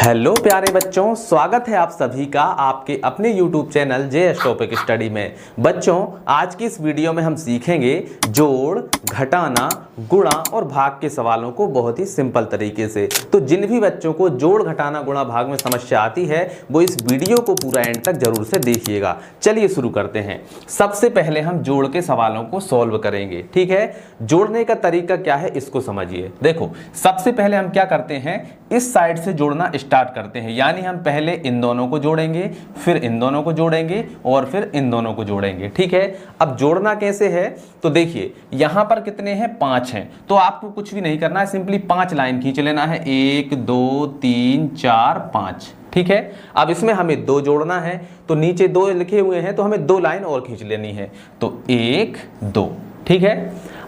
Hello प्यारे बच्चों, स्वागत है आप सभी का आपके अपने YouTube channel JS topic study में। बच्चों, आज की इस वीडियो में हम सीखेंगे जोड़, घटाना, गुणा और भाग के सवालों को बहुत ही सिंपल तरीके से। तो जिन भी बच्चों को जोड़, घटाना, गुणा, भाग में समस्या आती है वो इस वीडियो को पूरा एंड तक जरूर से देखिएगा। चलिए शुरू करते हैं। सबसे पहले हम जोड़ के सवालों को सॉल्व करेंगे। ठीक है, जोड़ने का तरीका क्या है इसको समझिए। देखो, सबसे पहले हम क्या करते हैं, इस साइड से जोड़ना स्टार्ट करते हैं, यानी हम पहले इन दोनों को जोड़ेंगे, फिर इन दोनों को जोड़ेंगे और फिर इन दोनों को जोड़ेंगे। ठीक है, अब जोड़ना कैसे है तो देखिए, यहां पर कितने हैं, 5 हैं। तो आपको कुछ भी नहीं करना है, सिंपली 5 लाइन खींच लेना है, 1 2 3 4 5। ठीक है, अब इसमें हमें 2 जोड़ना है, तो नीचे 2 लिखे हुए हैं तो हमें 2 लाइन और खींच लेनी है, तो 1 2। ठीक है,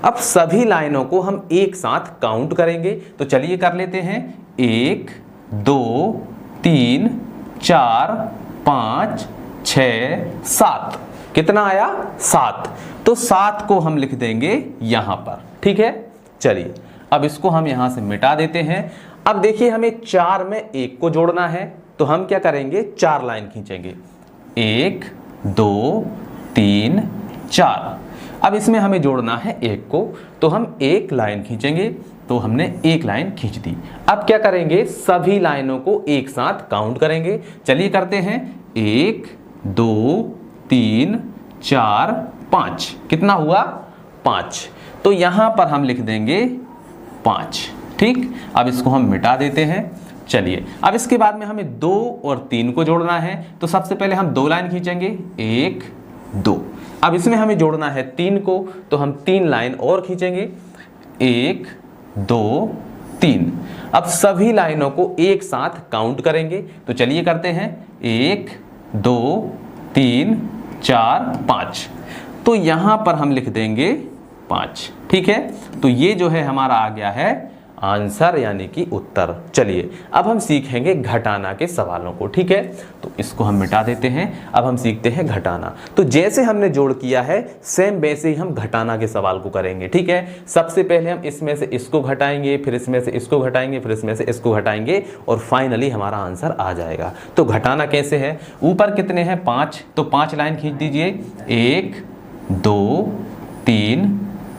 अब सभी लाइनों को हम एक साथ काउंट करेंगे, तो चलिए कर लेते हैं। 1 2 3 4 5 6 7। कितना आया, 7। तो 7 को हम लिख देंगे यहां पर। ठीक है, चलिए अब इसको हम यहां से मिटा देते हैं। अब देखिए, हमें 4 में 1 को जोड़ना है, तो हम क्या करेंगे, 4 लाइन खींचेंगे, 1 2 3 4। अब इसमें हमें जोड़ना है 1 को, तो हम 1 लाइन खींचेंगे, तो हमने 1 लाइन खींच दी। अब क्या करेंगे, सभी लाइनों को एक साथ काउंट करेंगे। चलिए करते हैं, 1 2 3 4 5। कितना हुआ, 5। तो यहां पर हम लिख देंगे 5। ठीक, अब इसको हम मिटा देते हैं। चलिए, अब इसके बाद में हमें 2 और 3 को जोड़ना है, तो सबसे पहले हम 2 लाइन खींचेंगे, 1 2। अब इसमें हमें जोड़ना है 3 को, तो हम 3 लाइन और खींचेंगे, 1 2 3। अब सभी लाइनों को एक साथ काउंट करेंगे, तो चलिए करते हैं, 1 2 3 4 5। तो यहां पर हम लिख देंगे 5। ठीक है, तो ये जो है हमारा आ गया है आंसर, यानी कि उत्तर। चलिए अब हम सीखेंगे घटाना के सवालों को। ठीक है, तो इसको हम मिटा देते हैं। अब हम सीखते हैं घटाना। तो जैसे हमने जोड़ किया है सेम वैसे ही हम घटाना के सवाल को करेंगे। ठीक है, सबसे पहले हम इसमें से इसको घटाएंगे, फिर इसमें से इसको घटाएंगे, फिर इसमें से इसको घटाएंगे और फाइनली हमारा आंसर आ जाएगा। तो घटाना कैसे है, ऊपर कितने हैं, 5, तो 5 लाइन खींच दीजिए, 1 2 3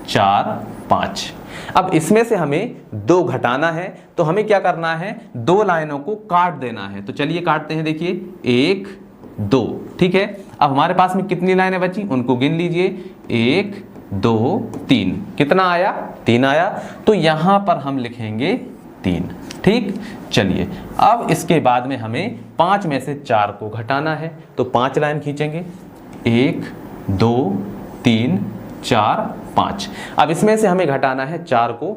4 5। अब इसमें से हमें 2 घटाना है, तो हमें क्या करना है, 2 लाइनों को काट देना है। तो चलिए काटते हैं, देखिए 1 2। ठीक है, अब हमारे पास में कितनी लाइनें बची उनको गिन लीजिए, 1 2 3। कितना आया, 3 आया। तो यहां पर हम लिखेंगे 3। ठीक, चलिए अब इसके बाद में हमें 5 में से 4 को घटाना है, तो 5 लाइन खींचेंगे, 1 2 3 4 5। अब इसमें से हमें घटाना है 4 को,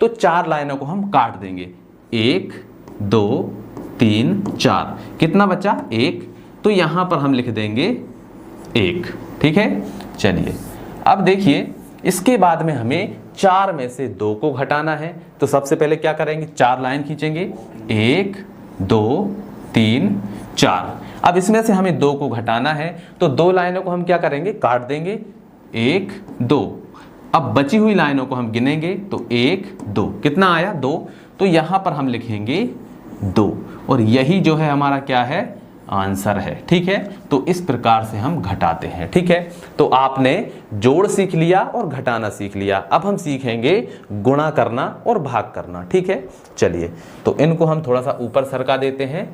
तो 4 लाइनों को हम काट देंगे, 1 2 3 4। कितना बचा, 1। तो यहां पर हम लिख देंगे 1। ठीक है, चलिए अब देखिए, इसके बाद में हमें 4 में से 2 को घटाना है, तो सबसे पहले क्या करेंगे, 4 लाइन खींचेंगे, 1 2 3 4। अब इसमें से हमें 2 को घटाना है, तो 2 लाइनों को हम क्या करेंगे, काट देंगे, 1 2। अब बची हुई लाइनों को हम गिनेंगे, तो 1 2। कितना आया, 2। तो यहां पर हम लिखेंगे 2 और यही जो है हमारा क्या है, आंसर है। ठीक है, तो इस प्रकार से हम घटाते हैं। ठीक है, तो आपने जोड़ सीख लिया और घटाना सीख लिया। अब हम सीखेंगे गुणा करना और भाग करना। ठीक है, चलिए तो इनको हम थोड़ा सा ऊपर सरका देते हैं।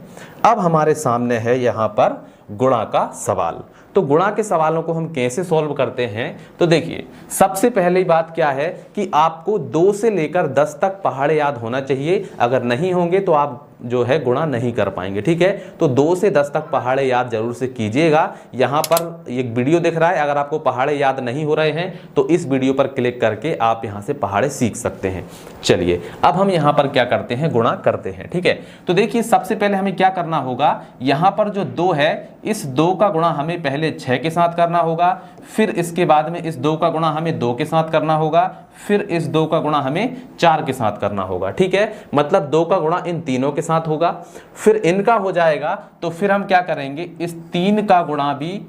अब हमारे सामने है यहां पर गुणा का सवाल। तो गुणा के सवालों को हम कैसे सॉल्व करते हैं, तो देखिए, सबसे पहली बात क्या है कि आपको 2 से लेकर 10 तक पहाड़े याद होना चाहिए। अगर नहीं होंगे तो आप जो है गुणा नहीं कर पाएंगे। ठीक है, तो 2 से 10 तक पहाड़े याद जरूर से कीजिएगा। यहाँ पर एक वीडियो दिख रहा है, अगर आपको पहाड़े याद नहीं हो रहे हैं तो इस वीडियो पर क्लिक करके आप यहाँ से पहाड़े सीख सकते हैं। चलिए अब हम यहाँ पर क्या करते हैं, गुणा करते हैं। ठीक है, तो देखिए सबसे पहले हमें क्या करना होगा, यहाँ पर जो 2 है, इस 2 का गुणा हमें पहले 6 के साथ करना होगा, फिर इसके बाद में इस 2 का गुणा हमें 2 के साथ करना होगा, फिर इस 2 का गुणा हमें 4 के साथ करना होगा। ठीक है, मतलब 2 का गुणा इन तीनों के साथ होगा, फिर इनका हो जाएगा, तो फिर हम क्या करेंगे, इस 3 का गुणा भी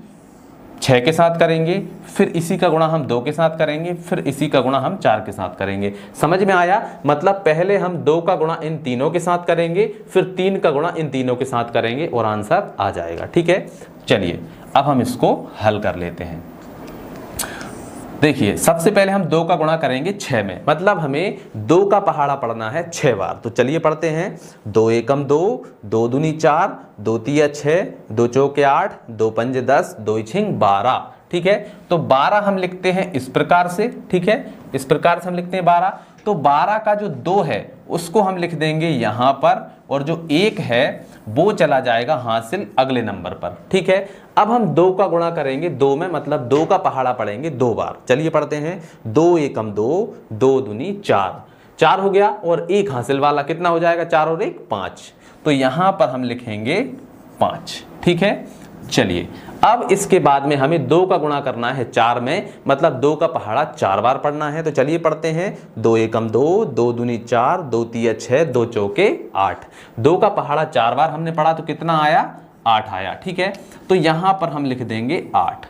6 के साथ करेंगे, फिर इसी का गुणा हम 2 के साथ करेंगे, फिर इसी का गुणा हम 4 के साथ करेंगे। समझ में आया? मतलब पहले हम 2 का गुणा इन तीनों के साथ करेंगे, फिर 3 का गुणा इन तीनों के साथ करेंगे और आंसर आ जाएगा। ठीक है, चलिए अब हम इसको हल कर लेते हैं। देखिए सबसे पहले हम 2 का गुणा करेंगे 6 में, मतलब हमें 2 का पहाड़ा पढ़ना है 6 बार। तो चलिए पढ़ते हैं। 2 एकम 2, 2 दूनी 4, 2 तिया 6, 2 चौके 8, 2 पंजे 10, 2 छिंग 12। ठीक है, तो 12 हम लिखते हैं इस प्रकार से। ठीक है, इस प्रकार से हम लिखते हैं 12। तो 12 का जो 2 है उसको हम लिख देंगे यहां पर, और जो 1 है वो चला जाएगा हासिल अगले नंबर पर। ठीक है, अब हम 2 का गुणा करेंगे 2 में, मतलब 2 का पहाड़ा पढ़ेंगे 2 बार। चलिए पढ़ते हैं। 2 एकम 2, 2 दूनी 4, 4 हो गया, और 1 हासिल वाला कितना हो जाएगा? 4 और 1 5। तो यहां पर हम लिखेंगे 5। ठीक है, चलिए अब इसके बाद में हमें 2 का गुणा करना है 4 में, मतलब 2 का पहाड़ा 4 बार पढ़ना है। तो चलिए पढ़ते हैं। 2 एकम 2, 2 दूनी 4, 2 तिया 6, 2 चौके 8। 2 का पहाड़ा 4 बार हमने पढ़ा तो कितना आया? 8 आया। ठीक है, तो यहां पर हम लिख देंगे 8।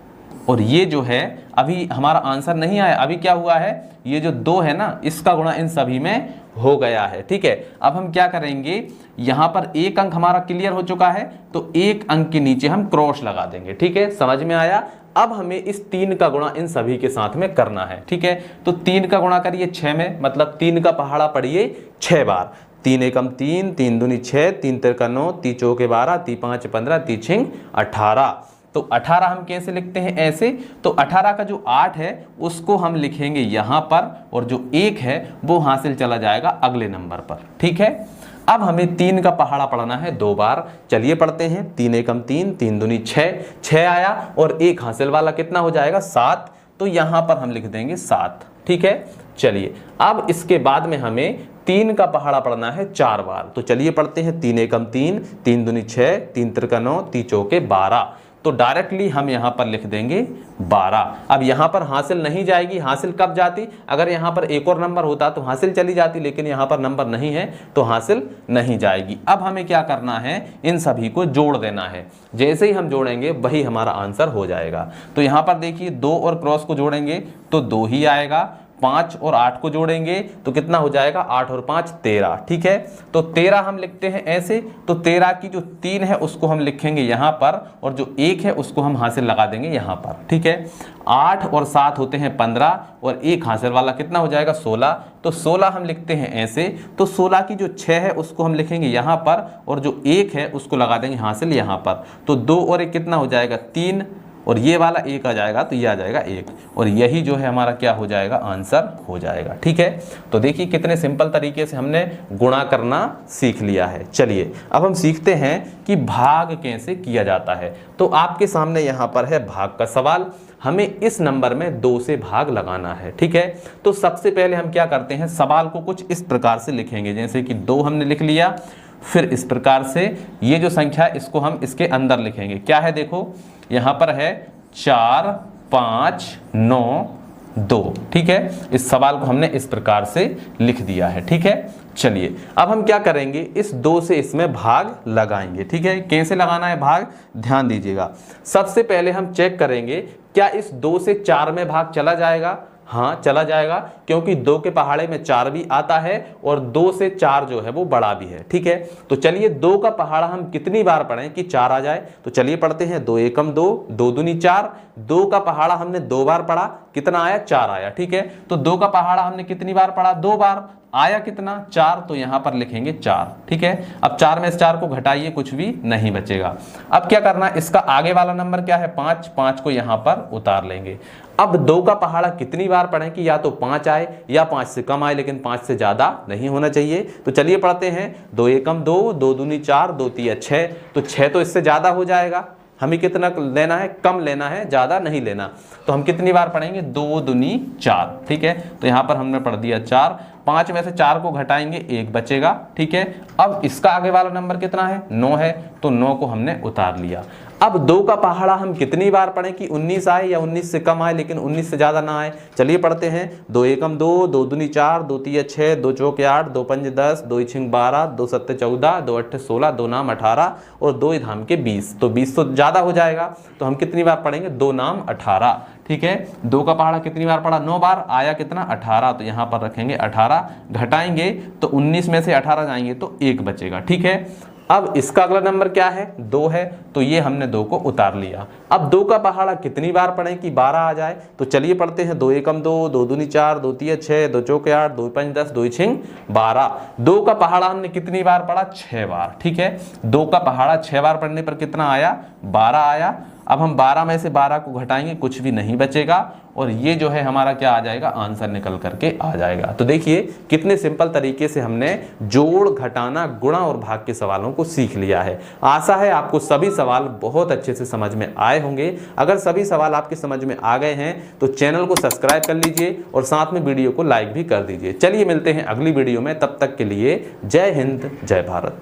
और ये जो है अभी हमारा आंसर नहीं आया, अभी क्या हुआ है? ये जो 2 है ना, इसका गुणा इन सभी में हो गया है। ठीक है, अब हम क्या करेंगे? यहां पर 1 अंक हमारा क्लियर हो चुका है, तो 1 अंक के नीचे हम क्रॉस लगा देंगे। ठीक है, समझ में आया? अब हमें इस 3 का गुणा इन सभी के साथ में करना है। ठीक है, तो 3 का गुणा करिए 6 में, मतलब 3 का पहाड़ा पढ़िए 6 बार। 3 एकम 3, 3 दूनी 6, 3 तिरका 9, 3 चौके 12, 3 5 15, 3 छिंग 18। तो 18 हम कैसे लिखते हैं? ऐसे। तो 18 का जो 8 है उसको हम लिखेंगे यहां पर, और जो 1 है वो हासिल चला जाएगा अगले नंबर पर। ठीक है, अब हमें 3 का पहाड़ा पढ़ना है 2 बार। चलिए पढ़ते हैं। 3 एकम 3, 3 दूनी 6, 6 आया, और 1 हासिल वाला कितना हो जाएगा? 7। तो यहां पर हम लिख देंगे 7। ठीक है, चलिए अब इसके बाद में हमें 3 का पहाड़ा पढ़ना है 4 बार। तो चलिए पढ़ते हैं। 3 एकम 3, 3 दूनी 6, 3 तिरका 9, 3 चौके 12। तो डायरेक्टली हम यहां पर लिख देंगे 12। अब यहां पर हासिल नहीं जाएगी। हासिल कब जाती? अगर यहां पर एक और नंबर होता तो हासिल चली जाती, लेकिन यहां पर नंबर नहीं है तो हासिल नहीं जाएगी। अब हमें क्या करना है? इन सभी को जोड़ देना है। जैसे ही हम जोड़ेंगे वही हमारा आंसर हो जाएगा। तो यहां पर देखिए 2 और क्रॉस को जोड़ेंगे तो 2 ही आएगा। 5 और 8 को जोड़ेंगे तो कितना हो जाएगा? 8 और 5 13। ठीक है, तो 13 हम लिखते हैं ऐसे। तो 13 की जो 3 है उसको हम लिखेंगे यहां पर, और जो 1 है उसको हम हासिल लगा देंगे यहां पर। ठीक है, 8 और 7 होते हैं 15, और 1 हासिल वाला कितना हो जाएगा? 16। तो 16 हम लिखते हैं ऐसे। तो 16 की जो 6 है उसको हम लिखेंगे यहां पर, और जो 1 है उसको लगा देंगे हासिल यहां पर। तो 2 और 1 कितना हो जाएगा? 3, और ये वाला 1 आ जाएगा तो ये आ जाएगा 1, और यही जो है हमारा क्या हो जाएगा? आंसर हो जाएगा। ठीक है, तो देखिए कितने सिंपल तरीके से हमने गुणा करना सीख लिया है। चलिए अब हम सीखते हैं कि भाग कैसे किया जाता है। तो आपके सामने यहाँ पर है भाग का सवाल। हमें इस नंबर में 2 से भाग लगाना है। ठीक है, तो सबसे पहले हम क्या करते हैं? सवाल को कुछ इस प्रकार से लिखेंगे, जैसे कि 2 हमने लिख लिया, फिर इस प्रकार से ये जो संख्या है इसको हम इसके अंदर लिखेंगे। क्या है? देखो यहां पर है 4 5 9 2। ठीक है, इस सवाल को हमने इस प्रकार से लिख दिया है। ठीक है, चलिए अब हम क्या करेंगे? इस 2 से इसमें भाग लगाएंगे। ठीक है, कैसे लगाना है भाग? ध्यान दीजिएगा। सबसे पहले हम चेक करेंगे क्या इस 2 से 4 में भाग चला जाएगा? हाँ चला जाएगा, क्योंकि 2 के पहाड़े में 4 भी आता है, और 2 से 4 जो है वो बड़ा भी है। ठीक है, तो चलिए 2 का पहाड़ा हम कितनी बार पढ़ें कि 4 आ जाए? तो चलिए पढ़ते हैं। 2 एकम 2, 2 दूनी 4। 2 का पहाड़ा हमने 2 बार पढ़ा, कितना आया? 4 आया। ठीक है, तो 2 का पहाड़ा हमने कितनी बार पढ़ा? 2 बार। आया कितना? 4। तो यहां पर लिखेंगे 4। ठीक है, अब 4 में से 4 को घटाइए, कुछ भी नहीं बचेगा। अब क्या करना? इसका आगे वाला नंबर क्या है? 5। 5 को यहां पर उतार लेंगे। अब 2 का पहाड़ा कितनी बार पढ़ें कि या तो 5 आए या 5 से कम आए, लेकिन 5 से ज्यादा नहीं होना चाहिए। तो चलिए पढ़ते हैं। 2 एकम 2, 2 दूनी 4, 2 तिया 6। तो 6 तो इससे ज्यादा हो जाएगा। हमें कितना लेना है? कम लेना है, ज्यादा नहीं लेना। तो हम कितनी बार पढ़ेंगे? 2 दूनी 4। ठीक है, तो यहां पर हमने पढ़ दिया 4। 5 में से 4 को घटाएंगे, 1 बचेगा। ठीक है, अब इसका आगे वाला नंबर कितना है? 9 है। तो तो 9 को हमने उतार लिया। अब 2 का पहाड़ा हम कितनी बार पढ़ें कि 19 आए या 19 से कम आए लेकिन 19 से ज़्यादा ना आए। चलिए पढ़ते हैं। 2 एकम 2, 2 दूनी 4, 2 तिया 6, 2 चौके 8, 2 पंजे 10, 2 छिंग 12, 2 सत्ते 14, 2 अट्ठे 16, 2 नाम 18 और 2 धाम के 20। तो 20 तो ज़्यादा हो जाएगा, तो हम कितनी बार पढ़ेंगे? 2 नाम 18। ठीक है, 2 का पहाड़ा कितनी बार पढ़ा? 9 बार। आया कितना? 18। तो यहाँ पर रखेंगे 18, घटाएंगे तो 19 में से 18 जाएंगे तो 1 बचेगा। ठीक है, अब इसका अगला नंबर क्या है? 2 है, तो ये हमने 2 को उतार लिया। अब 2 का पहाड़ा कितनी बार पढ़ें कि 12 आ जाए? तो चलिए पढ़ते हैं। 2 एकम 2, 2 दूनी 4, 2 तिया 6, 2 चौके 8, 2 पंज 10, 2 छिंग 12। 2 का पहाड़ा हमने कितनी बार पढ़ा? 6 बार। ठीक है, 2 का पहाड़ा 6 बार पढ़ने पर कितना आया? 12 आया। अब हम 12 में से 12 को घटाएंगे, कुछ भी नहीं बचेगा और ये जो है हमारा क्या आ जाएगा? आंसर निकल करके आ जाएगा। तो देखिए कितने सिंपल तरीके से हमने जोड़, घटाना, गुणा और भाग के सवालों को सीख लिया है। आशा है आपको सभी सवाल बहुत अच्छे से समझ में आए होंगे। अगर सभी सवाल आपके समझ में आ गए हैं तो चैनल को सब्सक्राइब कर लीजिए और साथ में वीडियो को लाइक भी कर दीजिए। चलिए मिलते हैं अगली वीडियो में, तब तक के लिए जय हिंद, जय भारत।